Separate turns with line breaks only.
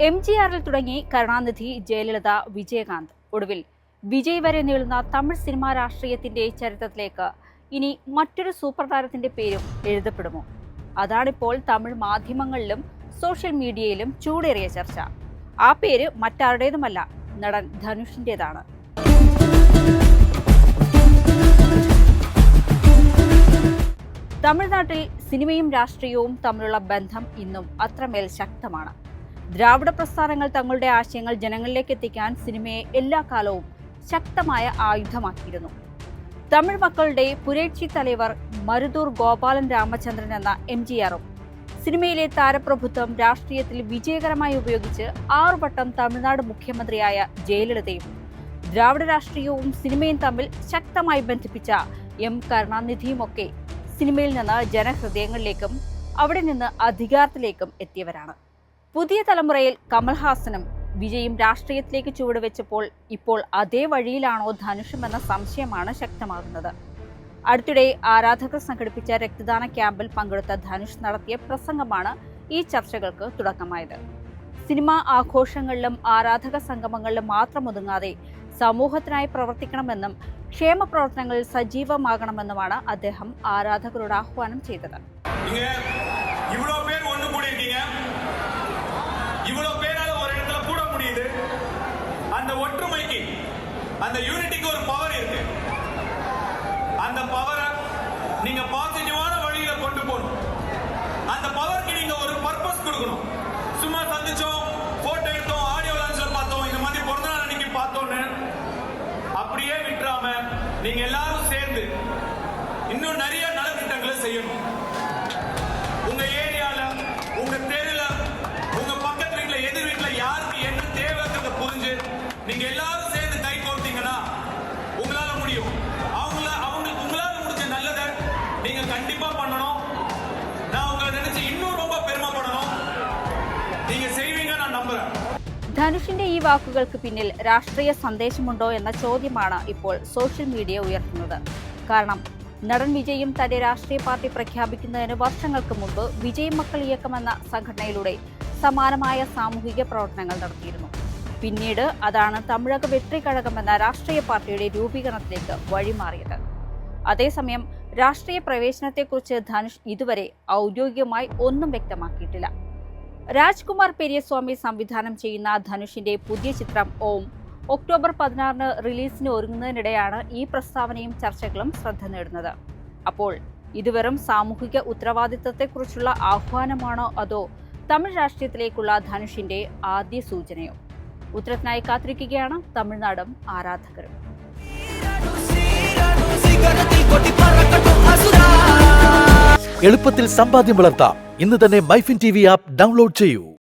MGRൽ തുടങ്ങി കരുണാനിധി, ജയലളിത, വിജയകാന്ത്, ഒടുവിൽ വിജയ് വരെ നീളുന്ന തമിഴ് സിനിമാ രാഷ്ട്രീയത്തിന്റെ ചരിത്രത്തിലേക്ക് ഇനി മറ്റൊരു സൂപ്പർ താരത്തിന്റെ പേരും എഴുതപ്പെടുമോ? അതാണിപ്പോൾ തമിഴ് മാധ്യമങ്ങളിലും സോഷ്യൽ മീഡിയയിലും ചൂടേറിയ ചർച്ച. ആ പേര് മറ്റാരുടേതുമല്ല, നടൻ ധനുഷിന്റേതാണ്. തമിഴ്നാട്ടിൽ സിനിമയും രാഷ്ട്രീയവും തമ്മിലുള്ള ബന്ധം ഇന്നും അത്രമേൽ ശക്തമാണ്. ദ്രാവിഡ പ്രസ്ഥാനങ്ങൾ തങ്ങളുടെ ആശയങ്ങൾ ജനങ്ങളിലേക്ക് എത്തിക്കാൻ സിനിമയെ എല്ലാ കാലവും ശക്തമായ ആയുധമാക്കിയിരുന്നു. തമിഴ് മക്കളുടെ പുരേഴ്ചി തലവർ മരുതൂർ ഗോപാലൻ രാമചന്ദ്രൻ എന്ന MGRും സിനിമയിലെ താരപ്രഭുത്വം രാഷ്ട്രീയത്തിൽ വിജയകരമായി ഉപയോഗിച്ച് 6 വട്ടം തമിഴ്നാട് മുഖ്യമന്ത്രിയായ ജയലളിതയും ദ്രാവിഡ രാഷ്ട്രീയവും സിനിമയും തമ്മിൽ ശക്തമായി ബന്ധിപ്പിച്ച കരുണാനിധിയുമൊക്കെ സിനിമയിൽ നിന്ന് ജനഹൃദയങ്ങളിലേക്കും അവിടെ നിന്ന് അധികാരത്തിലേക്കും എത്തിയവരാണ്. പുതിയ തലമുറയിൽ കമൽഹാസനും വിജയും രാഷ്ട്രീയത്തിലേക്ക് ചുവടുവെച്ചപ്പോൾ ഇപ്പോൾ അതേ വഴിയിലാണോ ധനുഷും എന്ന സംശയമാണ് ശക്തമാകുന്നത്. അടുത്തിടെ ആരാധകർ സംഘടിപ്പിച്ച രക്തദാന ക്യാമ്പിൽ പങ്കെടുത്ത ധനുഷ് നടത്തിയ പ്രസംഗമാണ് ഈ ചർച്ചകൾക്ക് തുടക്കമായത്. സിനിമാ ആഘോഷങ്ങളിലും ആരാധക സംഗമങ്ങളിലും മാത്രം ഒതുങ്ങാതെ സമൂഹത്തിനായി പ്രവർത്തിക്കണമെന്നും ക്ഷേമ പ്രവർത്തനങ്ങളിൽ സജീവമാകണമെന്നുമാണ് അദ്ദേഹം ആരാധകരോട് ആഹ്വാനം ചെയ്തത്.
அந்த ஒற்றுமைக்கு, அந்த யூனிட்டிக்கு ஒரு பவர் இருக்கு. அந்த பவரை நீங்க பாசிட்டிவான வழியில கொண்டு போகணும். அந்த பவருக்கு நீங்க ஒரு பர்பஸ் கொடுக்கணும். சும்மா சந்திச்சோம், போட்டோ எடுத்தோம், ஆடியோ லான்ச்ல பார்த்தோம், இந்த மாதிரி பிறந்த நாள் அன்னைக்கு பார்த்தோன்னு அப்படியே விட்டுறாம நீங்க எல்லாரும் சேர்ந்து இன்னும் நிறைய நலத்திட்டங்களை செய்யணும். உங்க ஏரியால, உங்க தெருல, உங்க பக்கத்து வீட்டுல, எதிர் வீட்டுல யாருக்கு என்ன தேவைங்கிறத புரிஞ்சு நீங்க எல்லாரும் சேர்ந்து கை கோர்த்தீங்கன்னா உங்களால முடியும். உங்களால முடிஞ்ச நல்லதை நீங்க கண்டிப்பா பண்ணணும். நான் உங்களை நினைச்சு இன்னும் ரொம்ப பெருமைப்படணும். நீங்க செய்வீங்க, நான் நம்புறேன்.
ധനുഷിന്റെ ഈ വാക്കുകൾക്ക് പിന്നിൽ രാഷ്ട്രീയ സന്ദേശമുണ്ടോ എന്ന ചോദ്യമാണ് ഇപ്പോൾ സോഷ്യൽ മീഡിയ ഉയർത്തുന്നത്. കാരണം നടൻ വിജയും തന്റെ രാഷ്ട്രീയ പാർട്ടി പ്രഖ്യാപിക്കുന്നതിന് വർഷങ്ങൾക്ക് മുമ്പ് വിജയ് മക്കൾ ഇയക്കം എന്ന സംഘടനയിലൂടെ സമാനമായ സാമൂഹിക പ്രവർത്തനങ്ങൾ നടത്തിയിരുന്നു. പിന്നീട് അതാണ് തമിഴക വെട്രി കഴകം എന്ന രാഷ്ട്രീയ പാർട്ടിയുടെ രൂപീകരണത്തിലേക്ക് വഴിമാറിയത്. അതേസമയം രാഷ്ട്രീയ പ്രവേശനത്തെക്കുറിച്ച് ധനുഷ് ഇതുവരെ ഔദ്യോഗികമായി ഒന്നും വ്യക്തമാക്കിയിട്ടില്ല. രാജ്കുമാർ പെരിയസ്വാമി സംവിധാനം ചെയ്യുന്ന ധനുഷിന്റെ പുതിയ ചിത്രം ഓം ഒക്ടോബർ 16 റിലീസിന് ഒരുങ്ങുന്നതിനിടെയാണ് ഈ പ്രസ്താവനയും ചർച്ചകളും ശ്രദ്ധ നേടുന്നത്. അപ്പോൾ ഇത് വെറും സാമൂഹിക ഉത്തരവാദിത്തത്തെക്കുറിച്ചുള്ള ആഹ്വാനമാണോ അതോ തമിഴ് രാഷ്ട്രീയത്തിലേക്കുള്ള ധനുഷിന്റെ ആദ്യ സൂചനയോ? ഉത്തരത്തിനായി കാത്തിരിക്കുകയാണ് തമിഴ്നാടും ആരാധകരും.
എളുപ്പത്തിൽ സമ്പാദ്യം വളർത്താം. ഇന്ന് തന്നെ മൈഫിൻ TV ആപ്പ് ഡൗൺലോഡ് ചെയ്യൂ.